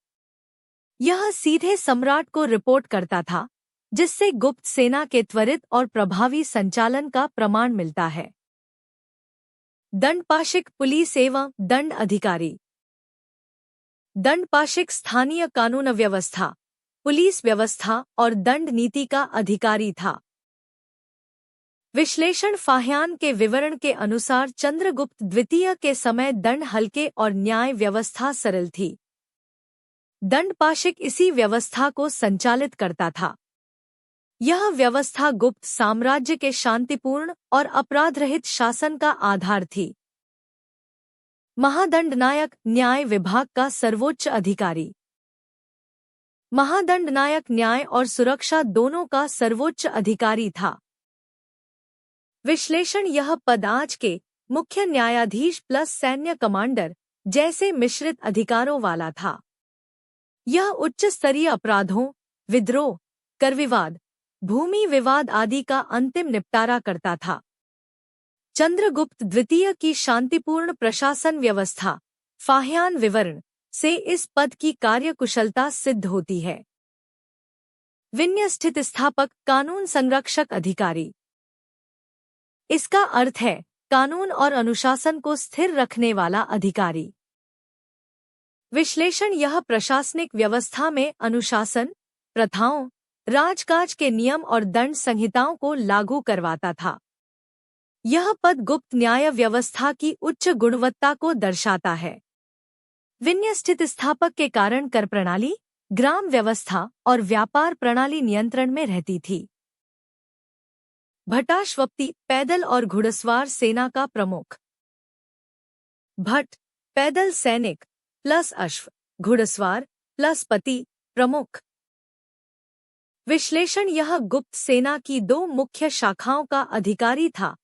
यह सीधे सम्राट को रिपोर्ट करता था, जिससे गुप्त सेना के त्वरित और प्रभावी संचालन का प्रमाण मिलता है। दंडपाशिक पुलिस एवं दंड अधिकारी। दंडपाशिक स्थानीय कानून व्यवस्था, पुलिस व्यवस्था और दंड नीति का अधिकारी था। विश्लेषण। फाह्यान के विवरण के अनुसार चंद्रगुप्त द्वितीय के समय दंड हल्के और न्याय व्यवस्था सरल थी। दंडपाशिक इसी व्यवस्था को संचालित करता था। यह व्यवस्था गुप्त साम्राज्य के शांतिपूर्ण और अपराधरहित शासन का आधार थी। महादंडनायक न्याय विभाग का सर्वोच्च अधिकारी। महादंडनायक न्याय और सुरक्षा दोनों का सर्वोच्च अधिकारी था। विश्लेषण। यह पद आज के मुख्य न्यायाधीश प्लस सैन्य कमांडर जैसे मिश्रित अधिकारों वाला था। यह उच्च स्तरीय अपराधों, विद्रोह, कर विवाद, भूमि विवाद आदि का अंतिम निपटारा करता था। चंद्रगुप्त द्वितीय की शांतिपूर्ण प्रशासन व्यवस्था, फाह्यान विवरण से इस पद की कार्यकुशलता सिद्ध होती है। विन्यस्थित स्थापक कानून संरक्षक अधिकारी। इसका अर्थ है कानून और अनुशासन को स्थिर रखने वाला अधिकारी। विश्लेषण। यह प्रशासनिक व्यवस्था में अनुशासन, प्रथाओं, राजकाज के नियम और दंड संहिताओं को लागू करवाता था। यह पद गुप्त न्याय व्यवस्था की उच्च गुणवत्ता को दर्शाता है। विन्यस्थित स्थापक के कारण कर प्रणाली, ग्राम व्यवस्था और व्यापार प्रणाली नियंत्रण में रहती थी। भटाश्वप्ति पैदल और घुड़सवार सेना का प्रमुख। भट पैदल सैनिक प्लस अश्व, घुड़सवार प्लस पति प्रमुख। विश्लेषण। यह गुप्त सेना की दो मुख्य शाखाओं का अधिकारी था,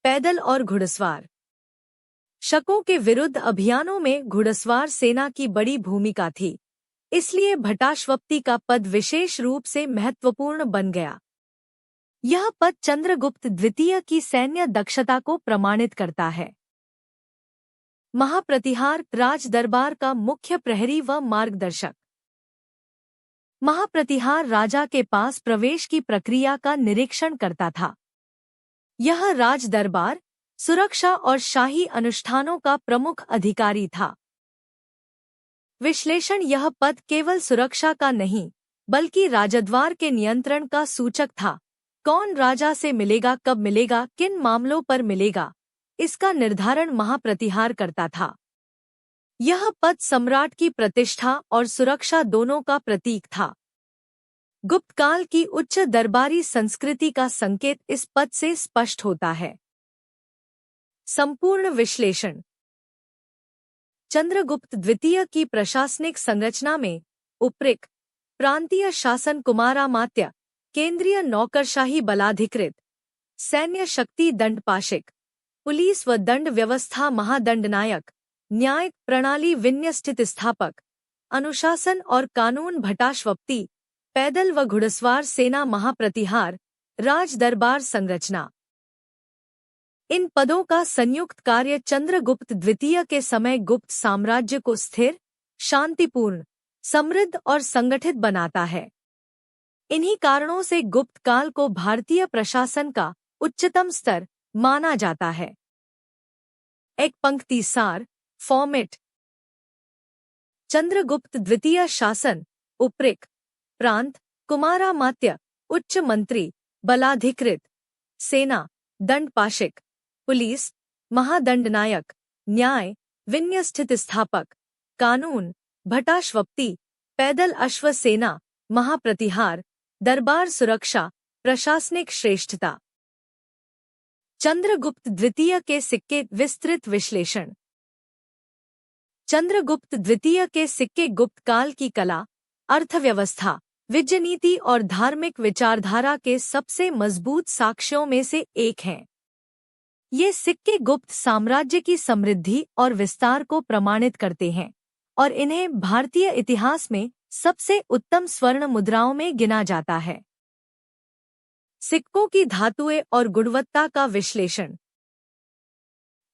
पैदल और घुड़सवार। शकों के विरुद्ध अभियानों में घुड़सवार सेना की बड़ी भूमिका थी, इसलिए भटाश्वप्ति का पद विशेष रूप से महत्वपूर्ण बन गया। यह पद चंद्रगुप्त द्वितीय की सैन्य दक्षता को प्रमाणित करता है। महाप्रतिहार राज दरबार का मुख्य प्रहरी व मार्गदर्शक। महाप्रतिहार राजा के पास प्रवेश की प्रक्रिया का निरीक्षण करता था। यह राज दरबार, सुरक्षा और शाही अनुष्ठानों का प्रमुख अधिकारी था। विश्लेषण। यह पद केवल सुरक्षा का नहीं, बल्कि राजद्वार के नियंत्रण का सूचक था। कौन राजा से मिलेगा, कब मिलेगा, किन मामलों पर मिलेगा, इसका निर्धारण महाप्रतिहार करता था। यह पद सम्राट की प्रतिष्ठा और सुरक्षा दोनों का प्रतीक था। गुप्त काल की उच्च दरबारी संस्कृति का संकेत इस पद से स्पष्ट होता है। संपूर्ण विश्लेषण। चंद्रगुप्त द्वितीय की प्रशासनिक संरचना में उपरिक प्रांतीय शासन कुमारामात्य, केंद्रीय नौकरशाही बलाधिकृत, सैन्य शक्ति दंडपाशिक, पुलिस व दंड व्यवस्था महादंडनायक, न्यायिक प्रणाली विन्यस्थित स्थापक, अनुशासन और कानून भटाश्वप्ति, पैदल व घुड़सवार सेना महाप्रतिहार, राज दरबार संरचना। इन पदों का संयुक्त कार्य चंद्रगुप्त द्वितीय के समय गुप्त साम्राज्य को स्थिर, शांतिपूर्ण, समृद्ध और संगठित बनाता है। इन्हीं कारणों से गुप्त काल को भारतीय प्रशासन का उच्चतम स्तर माना जाता है। एक पंक्ति सार फॉर्मेट। चंद्रगुप्त द्वितीय शासन उपरिक प्रांत कुमारामात्य, उच्च मंत्री, बलाधिकृत, सेना, दंडपाशिक, पुलिस, महादंडनायक, न्याय, विन्यस्थित स्थापक, कानून, भटाश्वप्ति, पैदल अश्व सेना, महाप्रतिहार, दरबार सुरक्षा, प्रशासनिक श्रेष्ठता। चंद्रगुप्त द्वितीय के सिक्के विस्तृत विश्लेषण। चंद्रगुप्त द्वितीय के सिक्के गुप्त काल की कला, अर्थव्यवस्था, विजयनीति और धार्मिक विचारधारा के सबसे मजबूत साक्ष्यों में से एक हैं। ये सिक्के गुप्त साम्राज्य की समृद्धि और विस्तार को प्रमाणित करते हैं और इन्हें भारतीय इतिहास में सबसे उत्तम स्वर्ण मुद्राओं में गिना जाता है। सिक्कों की धातुएं और गुणवत्ता का विश्लेषण।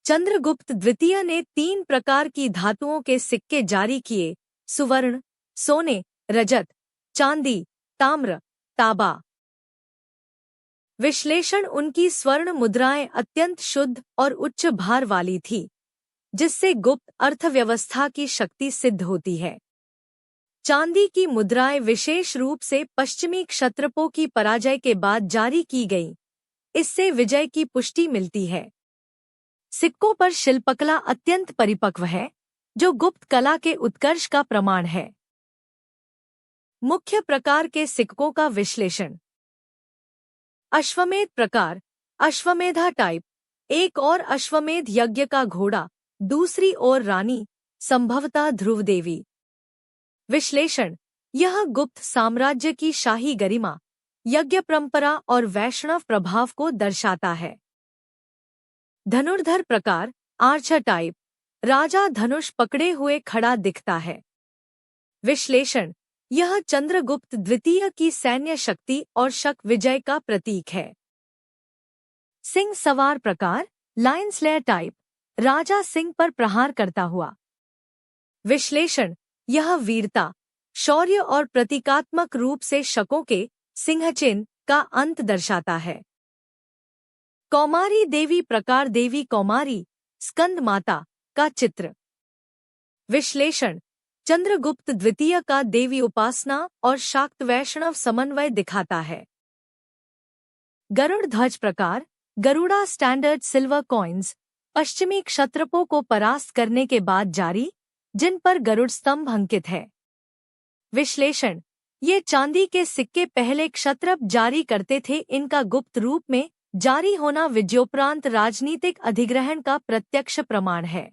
चंद्रगुप्त द्वितीय ने 3 प्रकार की धातुओं के सिक्के जारी किए: सुवर्ण, सोने, रजत, चांदी, ताम्र, तांबा। विश्लेषण। उनकी स्वर्ण मुद्राएं अत्यंत शुद्ध और उच्च भार वाली थी, जिससे गुप्त अर्थव्यवस्था की शक्ति सिद्ध होती है। चांदी की मुद्राएं विशेष रूप से पश्चिमी क्षत्रपों की पराजय के बाद जारी की गईं। इससे विजय की पुष्टि मिलती है। सिक्कों पर शिल्पकला अत्यंत परिपक्व है, जो गुप्त कला के उत्कर्ष का प्रमाण है। मुख्य प्रकार के सिक्कों का विश्लेषण। अश्वमेध प्रकार, अश्वमेधा टाइप। एक और अश्वमेध यज्ञ का घोड़ा, दूसरी ओर रानी, संभवतः ध्रुव देवी। विश्लेषण। यह गुप्त साम्राज्य की शाही गरिमा, यज्ञ परंपरा और वैष्णव प्रभाव को दर्शाता है। धनुर्धर प्रकार, आर्चर टाइप। राजा धनुष पकड़े हुए खड़ा दिखता है। विश्लेषण। यह चंद्रगुप्त द्वितीय की सैन्य शक्ति और शक विजय का प्रतीक है। सिंह सवार प्रकार, lion slayer type. Raja Singh पर प्रहार करता हुआ। विश्लेषण। यह वीरता, शौर्य और प्रतीकात्मक रूप से शकों के सिंहचिन्ह का अंत दर्शाता है। कौमारी देवी प्रकार, देवी कौमारी, स्कंद माता का चित्र। विश्लेषण। चंद्रगुप्त द्वितीय का देवी उपासना और शाक्त वैष्णव समन्वय दिखाता है। गरुड़ ध्वज प्रकार, गरुड़ा स्टैंडर्ड सिल्वर कॉइन्स, पश्चिमी क्षत्रपों को परास्त करने के बाद जारी, जिन पर गरुड़ स्तंभ अंकित है। विश्लेषण। ये चांदी के सिक्के पहले क्षत्रप जारी करते थे। इनका गुप्त रूप में जारी होना विजयोपरांत राजनीतिक अधिग्रहण का प्रत्यक्ष प्रमाण है।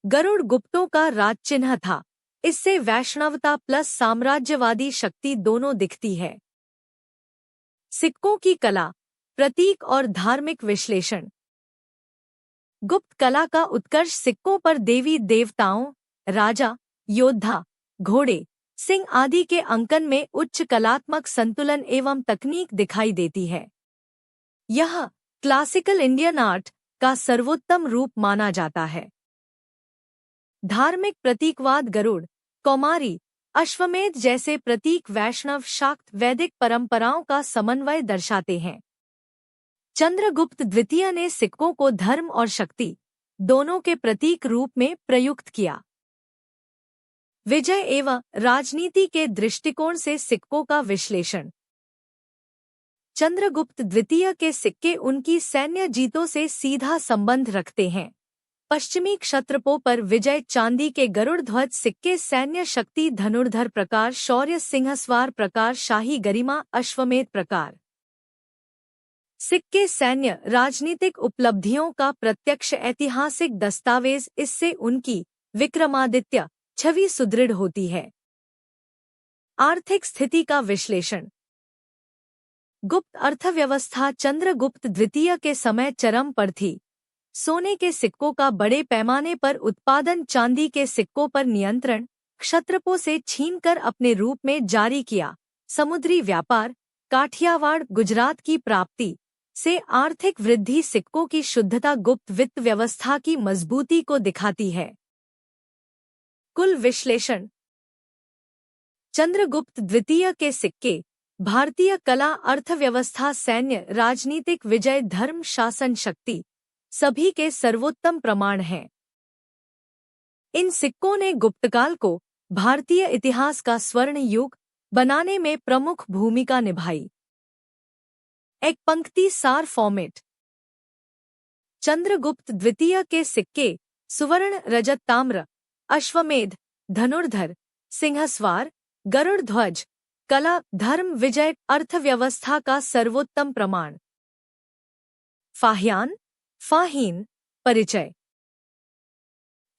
गरुड़ गुप्तों का राज चिन्ह था। इससे वैष्णवता प्लस साम्राज्यवादी शक्ति दोनों दिखती है। सिक्कों की कला, प्रतीक और धार्मिक विश्लेषण। गुप्त कला का उत्कर्ष सिक्कों पर देवी देवताओं, राजा, योद्धा, घोड़े, सिंह आदि के अंकन में उच्च कलात्मक संतुलन एवं तकनीक दिखाई देती है। यह क्लासिकल इंडियन आर्ट का सर्वोत्तम रूप माना जाता है। धार्मिक प्रतीकवाद गरुड़, कौमारी, अश्वमेध जैसे प्रतीक वैष्णव शाक्त वैदिक परंपराओं का समन्वय दर्शाते हैं। चंद्रगुप्त द्वितीय ने सिक्कों को धर्म और शक्ति दोनों के प्रतीक रूप में प्रयुक्त किया। विजय एवं राजनीति के दृष्टिकोण से सिक्कों का विश्लेषण। चंद्रगुप्त द्वितीय के सिक्के उनकी सैन्य जीतों से सीधा संबंध रखते हैं। पश्चिमी क्षत्रपों पर विजय चांदी के गरुड़ ध्वज सिक्के सैन्य शक्ति धनुर्धर प्रकार, शौर्य सिंहस्वार प्रकार, शाही गरिमा अश्वमेध प्रकार। सिक्के सैन्य राजनीतिक उपलब्धियों का प्रत्यक्ष ऐतिहासिक दस्तावेज, इससे उनकी विक्रमादित्य छवि सुदृढ़ होती है। आर्थिक स्थिति का विश्लेषण। गुप्त अर्थव्यवस्था चंद्रगुप्त द्वितीय के समय चरम पर थी। सोने के सिक्कों का बड़े पैमाने पर उत्पादन, चांदी के सिक्कों पर नियंत्रण क्षत्रपों से छीनकर अपने रूप में जारी किया। समुद्री व्यापार, काठियावाड़, गुजरात की प्राप्ति से आर्थिक वृद्धि, सिक्कों की शुद्धता गुप्त वित्त व्यवस्था की मजबूती को दिखाती है। कुल विश्लेषण। चंद्रगुप्त द्वितीय के सिक्के भारतीय कला, अर्थव्यवस्था, सैन्य, राजनीतिक विजय, धर्म, शासन शक्ति सभी के सर्वोत्तम प्रमाण हैं। इन सिक्कों ने गुप्तकाल को भारतीय इतिहास का स्वर्ण युग बनाने में प्रमुख भूमिका निभाई। एक पंक्ति सार फॉर्मेट। चंद्रगुप्त द्वितीय के सिक्के सुवर्ण, रजत, ताम्र, अश्वमेध, धनुर्धर, सिंहस्वार, गरुड़ ध्वज, कला, धर्म, विजय, अर्थव्यवस्था का सर्वोत्तम प्रमाण। फाहियान, फाहीन, परिचय।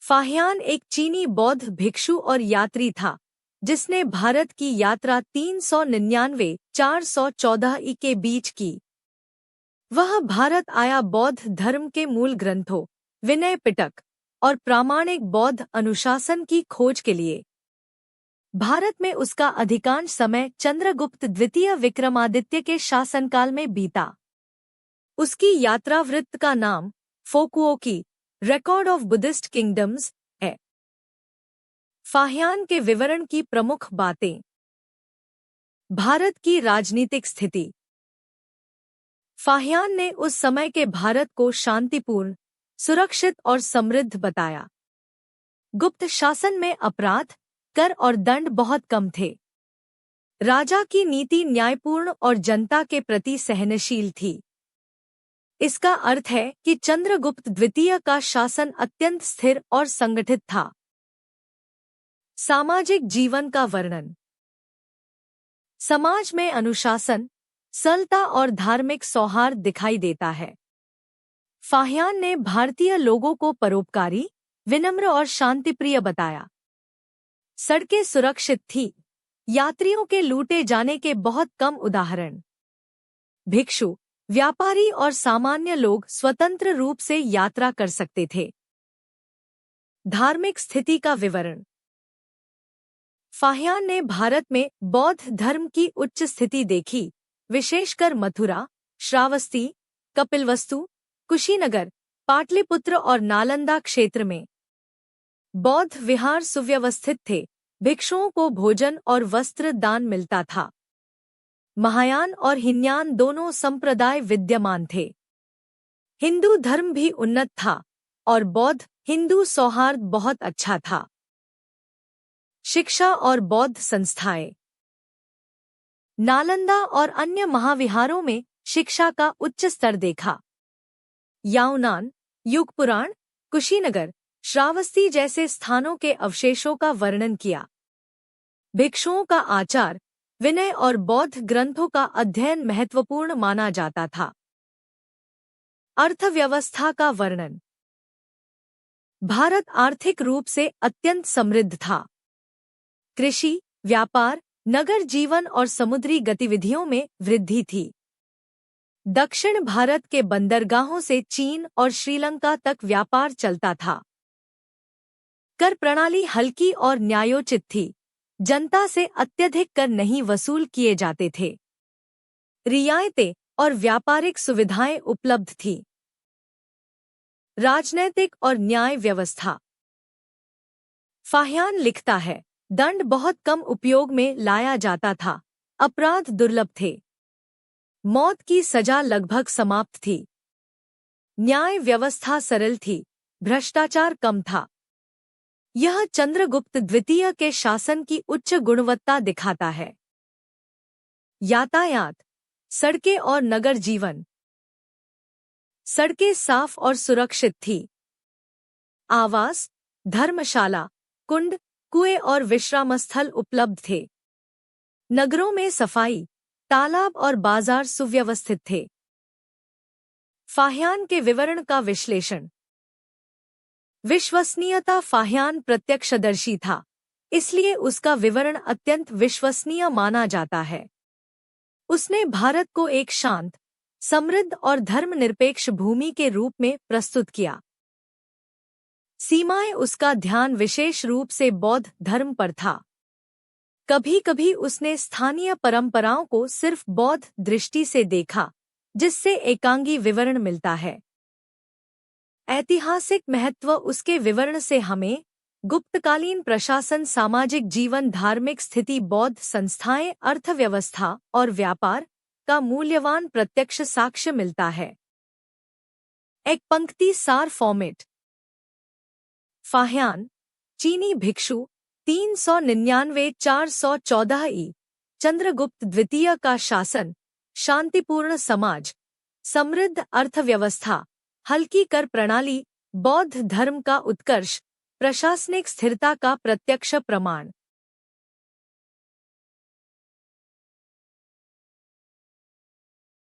फाहियान एक चीनी बौद्ध भिक्षु और यात्री था, जिसने भारत की यात्रा 399-414 ई के बीच की। वह भारत आया बौद्ध धर्म के मूल ग्रंथों, विनय पिटक और प्रामाणिक बौद्ध अनुशासन की खोज के लिए। भारत में उसका अधिकांश समय चंद्रगुप्त द्वितीय विक्रमादित्य के शासनकाल में बीता। उसकी यात्रा वृत्त का नाम फोकुओकी रिकॉर्ड ऑफ बुद्धिस्ट किंगडम्स है। फाहियान के विवरण की प्रमुख बातें। भारत की राजनीतिक स्थिति। फाहियान ने उस समय के भारत को शांतिपूर्ण, सुरक्षित और समृद्ध बताया। गुप्त शासन में अपराध, कर और दंड बहुत कम थे। राजा की नीति न्यायपूर्ण और जनता के प्रति सहनशील थी। इसका अर्थ है कि चंद्रगुप्त द्वितीय का शासन अत्यंत स्थिर और संगठित था। सामाजिक जीवन का वर्णन। समाज में अनुशासन, सरलता और धार्मिक सौहार्द दिखाई देता है। फाहियान ने भारतीय लोगों को परोपकारी, विनम्र और शांतिप्रिय बताया। सड़कें सुरक्षित थीं, यात्रियों के लूटे जाने के बहुत कम उदाहरण। भिक्षु, व्यापारी और सामान्य लोग स्वतंत्र रूप से यात्रा कर सकते थे। धार्मिक स्थिति का विवरण। फाहियान ने भारत में बौद्ध धर्म की उच्च स्थिति देखी, विशेषकर मथुरा, श्रावस्ती, कपिलवस्तु, कुशीनगर, पाटलिपुत्र और नालंदा क्षेत्र में। बौद्ध विहार सुव्यवस्थित थे, भिक्षुओं को भोजन और वस्त्र दान मिलता था। महायान और हीनयान दोनों संप्रदाय विद्यमान थे। हिंदू धर्म भी उन्नत था और बौद्ध हिंदू सौहार्द बहुत अच्छा था। शिक्षा और बौद्ध संस्थाएं। नालंदा और अन्य महाविहारों में शिक्षा का उच्च स्तर देखा। याओनान, युगपुराण, कुशीनगर, श्रावस्ती जैसे स्थानों के अवशेषों का वर्णन किया। भिक्षुओं का आचार, विनय और बौद्ध ग्रंथों का अध्ययन महत्वपूर्ण माना जाता था। अर्थव्यवस्था का वर्णन। भारत आर्थिक रूप से अत्यंत समृद्ध था। कृषि, व्यापार, नगर जीवन और समुद्री गतिविधियों में वृद्धि थी। दक्षिण भारत के बंदरगाहों से चीन और श्रीलंका तक व्यापार चलता था। कर प्रणाली हल्की और न्यायोचित थी। जनता से अत्यधिक कर नहीं वसूल किए जाते थे। रियायतें और व्यापारिक सुविधाएं उपलब्ध थीं। राजनैतिक और न्याय व्यवस्था। फाहियान लिखता है, दंड बहुत कम उपयोग में लाया जाता था। अपराध दुर्लभ थे। मौत की सजा लगभग समाप्त थी। न्याय व्यवस्था सरल थी। भ्रष्टाचार कम था। यह चंद्रगुप्त द्वितीय के शासन की उच्च गुणवत्ता दिखाता है। यातायात, सड़कें और नगर जीवन। सड़कें साफ और सुरक्षित थी। आवास, धर्मशाला, कुंड, कुएं और विश्राम स्थल उपलब्ध थे। नगरों में सफाई, तालाब और बाजार सुव्यवस्थित थे। फाहियान के विवरण का विश्लेषण। विश्वसनीयता। फाहियान प्रत्यक्षदर्शी था, इसलिए उसका विवरण अत्यंत विश्वसनीय माना जाता है। उसने भारत को एक शांत, समृद्ध और धर्मनिरपेक्ष भूमि के रूप में प्रस्तुत किया। सीमाएं। उसका ध्यान विशेष रूप से बौद्ध धर्म पर था। कभी-कभी उसने स्थानीय परंपराओं को सिर्फ बौद्ध दृष्टि से देखा, जिससे एकांगी विवरण मिलता है। ऐतिहासिक महत्व। उसके विवरण से हमें गुप्तकालीन प्रशासन, सामाजिक जीवन, धार्मिक स्थिति, बौद्ध संस्थाएं, अर्थव्यवस्था और व्यापार का मूल्यवान प्रत्यक्ष साक्ष्य मिलता है। एक पंक्ति सार फॉर्मेट। फाहियान, चीनी भिक्षु, 399-414 ई। चंद्रगुप्त द्वितीय का शासन, शांतिपूर्ण समाज, समृद्ध अर्थव्यवस्था, हल्की कर प्रणाली, बौद्ध धर्म का उत्कर्ष, प्रशासनिक स्थिरता का प्रत्यक्ष प्रमाण।